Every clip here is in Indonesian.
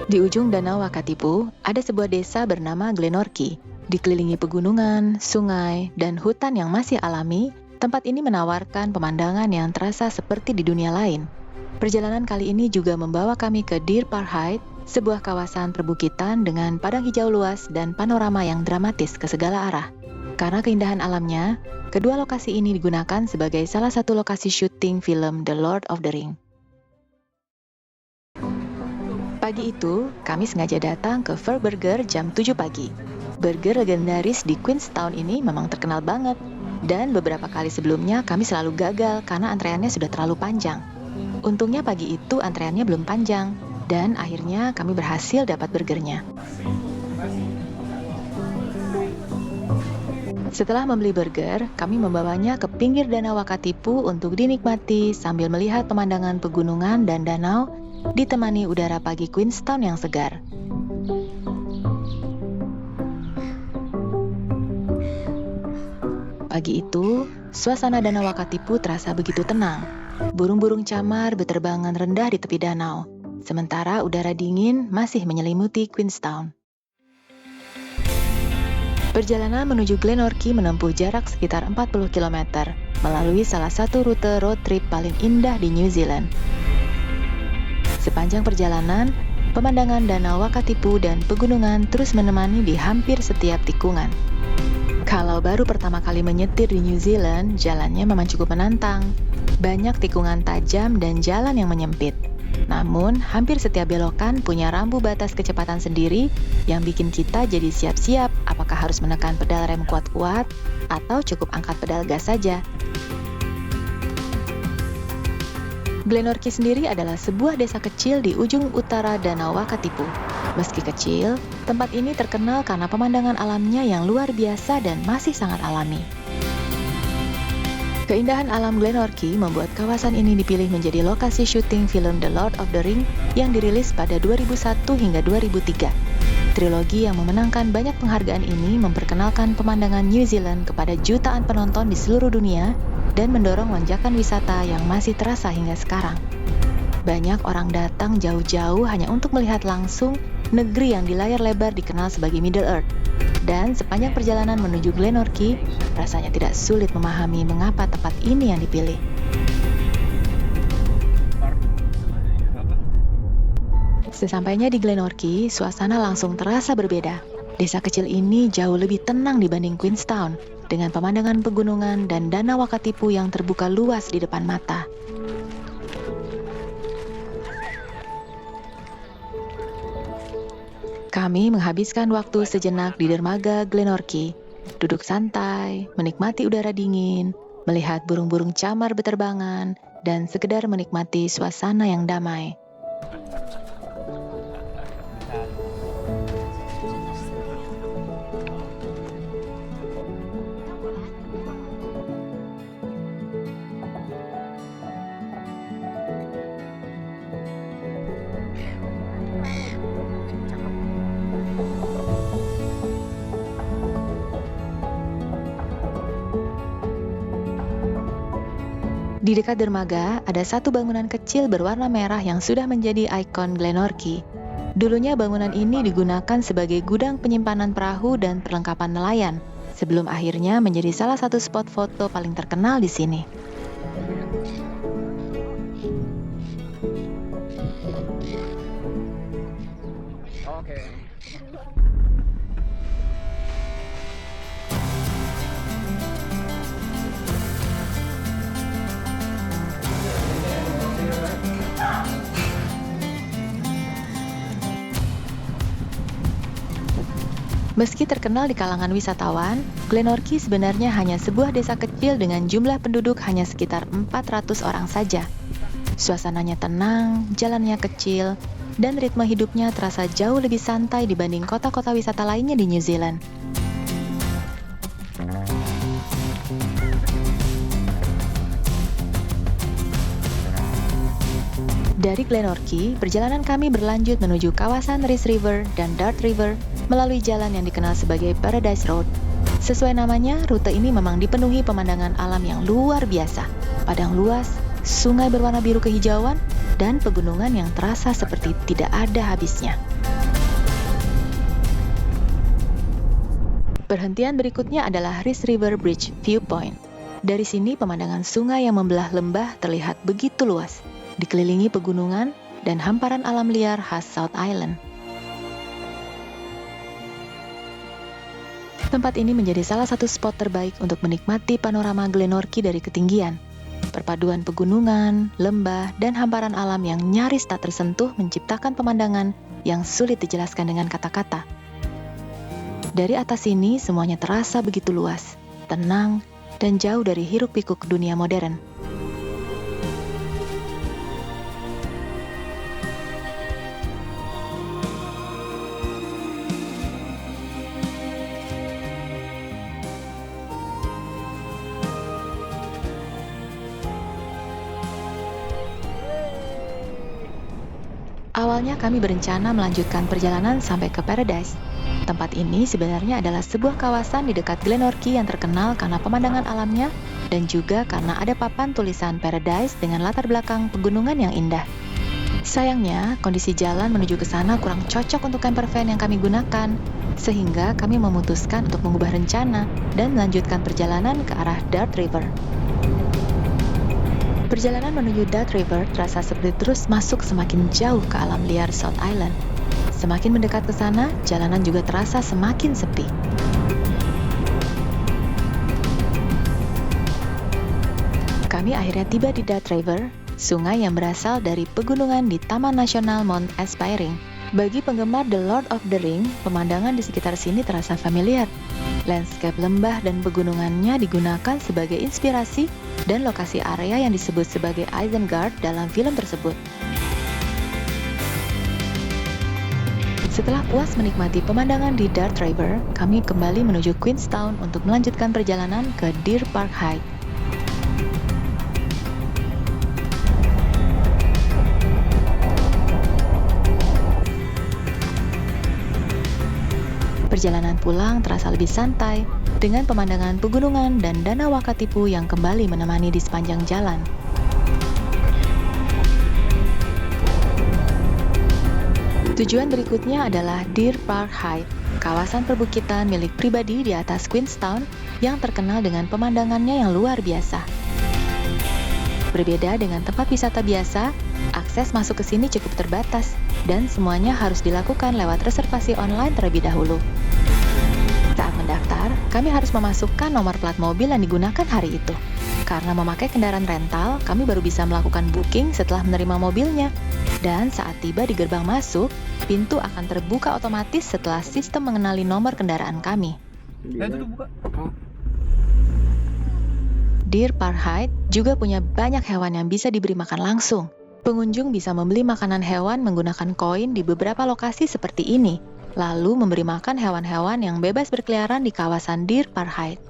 Di ujung Danau Wakatipu, ada sebuah desa bernama Glenorchy. Dikelilingi pegunungan, sungai, dan hutan yang masih alami, tempat ini menawarkan pemandangan yang terasa seperti di dunia lain. Perjalanan kali ini juga membawa kami ke Deer Park Heights, sebuah kawasan perbukitan dengan padang hijau luas dan panorama yang dramatis ke segala arah. Karena keindahan alamnya, kedua lokasi ini digunakan sebagai salah satu lokasi syuting film The Lord of the Rings. Pagi itu, kami sengaja datang ke Fur Burger jam 7 pagi. Burger legendaris di Queenstown ini memang terkenal banget. Dan beberapa kali sebelumnya kami selalu gagal karena antreannya sudah terlalu panjang. Untungnya pagi itu antreannya belum panjang. Dan akhirnya kami berhasil dapat burgernya. Setelah membeli burger, kami membawanya ke pinggir Danau Wakatipu untuk dinikmati sambil melihat pemandangan pegunungan dan danau ditemani udara pagi Queenstown yang segar. Pagi itu, suasana Danau Wakatipu terasa begitu tenang. Burung-burung camar berterbangan rendah di tepi danau, sementara udara dingin masih menyelimuti Queenstown. Perjalanan menuju Glenorchy menempuh jarak sekitar 40 km melalui salah satu rute road trip paling indah di New Zealand. Sepanjang perjalanan, pemandangan Danau Wakatipu dan pegunungan terus menemani di hampir setiap tikungan. Kalau baru pertama kali menyetir di New Zealand, jalannya memang cukup menantang. Banyak tikungan tajam dan jalan yang menyempit. Namun, hampir setiap belokan punya rambu batas kecepatan sendiri yang bikin kita jadi siap-siap apakah harus menekan pedal rem kuat-kuat atau cukup angkat pedal gas saja. Glenorchy sendiri adalah sebuah desa kecil di ujung utara Danau Wakatipu. Meski kecil, tempat ini terkenal karena pemandangan alamnya yang luar biasa dan masih sangat alami. Keindahan alam Glenorchy membuat kawasan ini dipilih menjadi lokasi syuting film The Lord of the Rings yang dirilis pada 2001 hingga 2003. Trilogi yang memenangkan banyak penghargaan ini memperkenalkan pemandangan New Zealand kepada jutaan penonton di seluruh dunia dan mendorong lonjakan wisata yang masih terasa hingga sekarang. Banyak orang datang jauh-jauh hanya untuk melihat langsung negeri yang di layar lebar dikenal sebagai Middle Earth. Dan sepanjang perjalanan menuju Glenorchy, rasanya tidak sulit memahami mengapa tempat ini yang dipilih. Sesampainya di Glenorchy, suasana langsung terasa berbeda. Desa kecil ini jauh lebih tenang dibanding Queenstown, dengan pemandangan pegunungan dan Danau Wakatipu yang terbuka luas di depan mata. Kami menghabiskan waktu sejenak di dermaga Glenorchy, duduk santai, menikmati udara dingin, melihat burung-burung camar berterbangan, dan sekedar menikmati suasana yang damai. Di dekat dermaga, ada satu bangunan kecil berwarna merah yang sudah menjadi ikon Glenorchy. Dulunya bangunan ini digunakan sebagai gudang penyimpanan perahu dan perlengkapan nelayan, sebelum akhirnya menjadi salah satu spot foto paling terkenal di sini. Meski terkenal di kalangan wisatawan, Glenorchy sebenarnya hanya sebuah desa kecil dengan jumlah penduduk hanya sekitar 400 orang saja. Suasananya tenang, jalannya kecil, dan ritme hidupnya terasa jauh lebih santai dibanding kota-kota wisata lainnya di New Zealand. Dari Glenorchy, perjalanan kami berlanjut menuju kawasan Rhys River dan Dart River melalui jalan yang dikenal sebagai Paradise Road. Sesuai namanya, rute ini memang dipenuhi pemandangan alam yang luar biasa. Padang luas, sungai berwarna biru kehijauan, dan pegunungan yang terasa seperti tidak ada habisnya. Perhentian berikutnya adalah Reese River Bridge Viewpoint. Dari sini pemandangan sungai yang membelah lembah terlihat begitu luas, dikelilingi pegunungan dan hamparan alam liar khas South Island. Tempat ini menjadi salah satu spot terbaik untuk menikmati panorama Glenorchy dari ketinggian. Perpaduan pegunungan, lembah, dan hamparan alam yang nyaris tak tersentuh menciptakan pemandangan yang sulit dijelaskan dengan kata-kata. Dari atas sini semuanya terasa begitu luas, tenang, dan jauh dari hiruk-pikuk dunia modern. Awalnya kami berencana melanjutkan perjalanan sampai ke Paradise. Tempat ini sebenarnya adalah sebuah kawasan di dekat Glenorchy yang terkenal karena pemandangan alamnya dan juga karena ada papan tulisan Paradise dengan latar belakang pegunungan yang indah. Sayangnya, kondisi jalan menuju ke sana kurang cocok untuk campervan yang kami gunakan, sehingga kami memutuskan untuk mengubah rencana dan melanjutkan perjalanan ke arah Dart River. Perjalanan menuju Dart River terasa seperti terus masuk semakin jauh ke alam liar South Island. Semakin mendekat ke sana, jalanan juga terasa semakin sepi. Kami akhirnya tiba di Dart River, sungai yang berasal dari pegunungan di Taman Nasional Mount Aspiring. Bagi penggemar The Lord of the Ring, pemandangan di sekitar sini terasa familiar. Landscape lembah dan pegunungannya digunakan sebagai inspirasi dan lokasi area yang disebut sebagai Isengard dalam film tersebut. Setelah puas menikmati pemandangan di Dart River, kami kembali menuju Queenstown untuk melanjutkan perjalanan ke Deer Park Heights. Perjalanan pulang terasa lebih santai, dengan pemandangan pegunungan dan Danau Wakatipu yang kembali menemani di sepanjang jalan. Tujuan berikutnya adalah Deer Park Heights, kawasan perbukitan milik pribadi di atas Queenstown yang terkenal dengan pemandangannya yang luar biasa. Berbeda dengan tempat wisata biasa, akses masuk ke sini cukup terbatas, dan semuanya harus dilakukan lewat reservasi online terlebih dahulu. Saat mendaftar, kami harus memasukkan nomor plat mobil yang digunakan hari itu. Karena memakai kendaraan rental, kami baru bisa melakukan booking setelah menerima mobilnya. Dan saat tiba di gerbang masuk, pintu akan terbuka otomatis setelah sistem mengenali nomor kendaraan kami. Deer Park Heights juga punya banyak hewan yang bisa diberi makan langsung. Pengunjung bisa membeli makanan hewan menggunakan koin di beberapa lokasi seperti ini, lalu memberi makan hewan-hewan yang bebas berkeliaran di kawasan Deer Park Heights.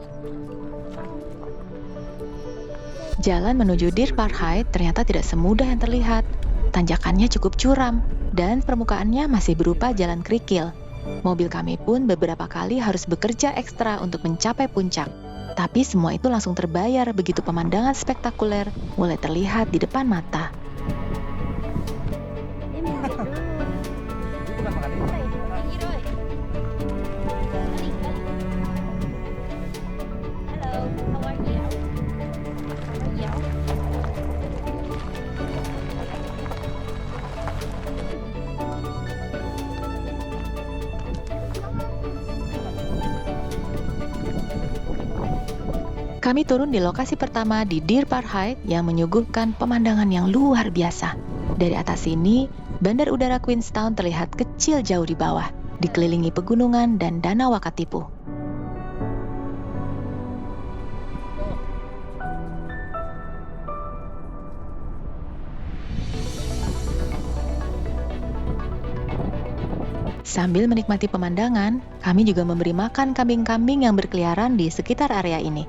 Jalan menuju Deer Park Heights ternyata tidak semudah yang terlihat. Tanjakannya cukup curam, dan permukaannya masih berupa jalan kerikil. Mobil kami pun beberapa kali harus bekerja ekstra untuk mencapai puncak. Tapi semua itu langsung terbayar begitu pemandangan spektakuler mulai terlihat di depan mata. Kami turun di lokasi pertama di Deer Park Heights yang menyuguhkan pemandangan yang luar biasa. Dari atas sini, Bandar Udara Queenstown terlihat kecil jauh di bawah, dikelilingi pegunungan dan Danau Wakatipu. Sambil menikmati pemandangan, kami juga memberi makan kambing-kambing yang berkeliaran di sekitar area ini.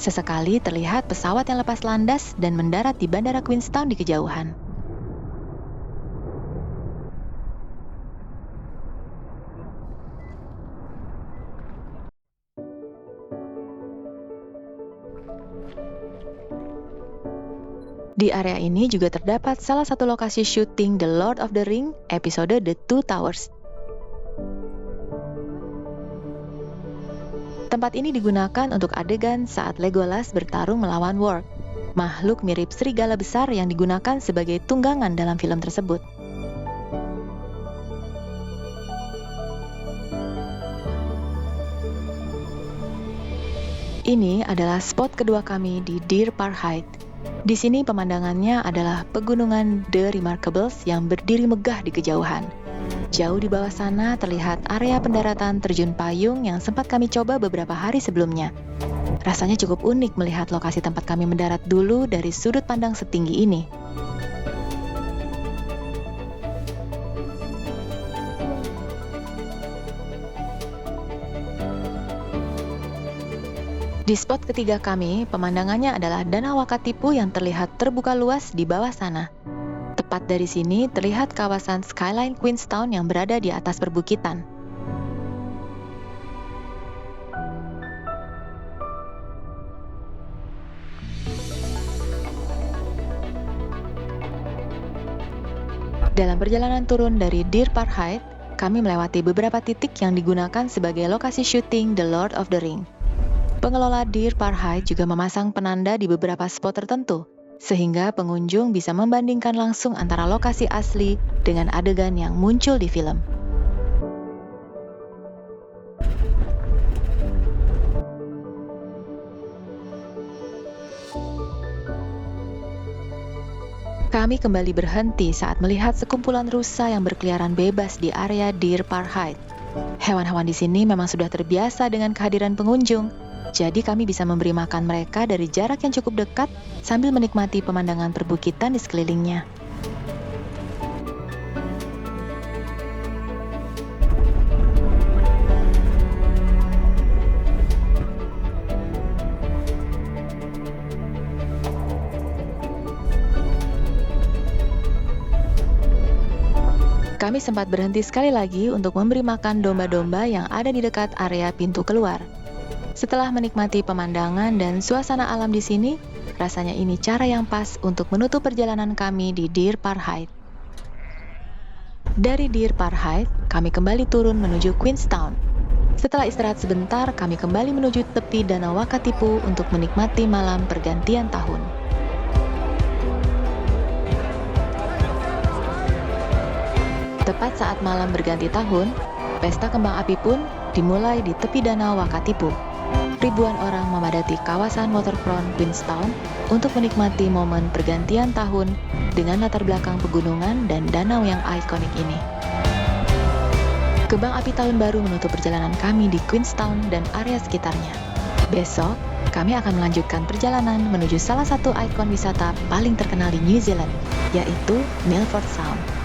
Sesekali terlihat pesawat yang lepas landas dan mendarat di Bandara Queenstown di kejauhan. Di area ini juga terdapat salah satu lokasi syuting The Lord of the Ring episode The Two Towers. Tempat ini digunakan untuk adegan saat Legolas bertarung melawan Warg, makhluk mirip serigala besar yang digunakan sebagai tunggangan dalam film tersebut. Ini adalah spot kedua kami di Deer Park Heights. Di sini pemandangannya adalah pegunungan The Remarkables yang berdiri megah di kejauhan. Jauh di bawah sana terlihat area pendaratan terjun payung yang sempat kami coba beberapa hari sebelumnya. Rasanya cukup unik melihat lokasi tempat kami mendarat dulu dari sudut pandang setinggi ini. Di spot ketiga kami, pemandangannya adalah Danau Wakatipu yang terlihat terbuka luas di bawah sana. Tepat dari sini terlihat kawasan Skyline Queenstown yang berada di atas perbukitan. Dalam perjalanan turun dari Deer Park Heights, kami melewati beberapa titik yang digunakan sebagai lokasi syuting The Lord of the Ring. Pengelola Deer Park Heights juga memasang penanda di beberapa spot tertentu, sehingga pengunjung bisa membandingkan langsung antara lokasi asli dengan adegan yang muncul di film. Kami kembali berhenti saat melihat sekumpulan rusa yang berkeliaran bebas di area Deer Park Heights. Hewan-hewan di sini memang sudah terbiasa dengan kehadiran pengunjung, jadi kami bisa memberi makan mereka dari jarak yang cukup dekat sambil menikmati pemandangan perbukitan di sekelilingnya. Kami sempat berhenti sekali lagi untuk memberi makan domba-domba yang ada di dekat area pintu keluar. Setelah menikmati pemandangan dan suasana alam di sini, rasanya ini cara yang pas untuk menutup perjalanan kami di Deer Park Heights. Dari Deer Park Heights, kami kembali turun menuju Queenstown. Setelah istirahat sebentar, kami kembali menuju tepi Danau Wakatipu untuk menikmati malam pergantian tahun. Tepat saat malam berganti tahun, pesta kembang api pun dimulai di tepi Danau Wakatipu. Ribuan orang memadati kawasan waterfront Queenstown untuk menikmati momen pergantian tahun dengan latar belakang pegunungan dan danau yang ikonik ini. Kembang api tahun baru menutup perjalanan kami di Queenstown dan area sekitarnya. Besok, kami akan melanjutkan perjalanan menuju salah satu ikon wisata paling terkenal di New Zealand, yaitu Milford Sound.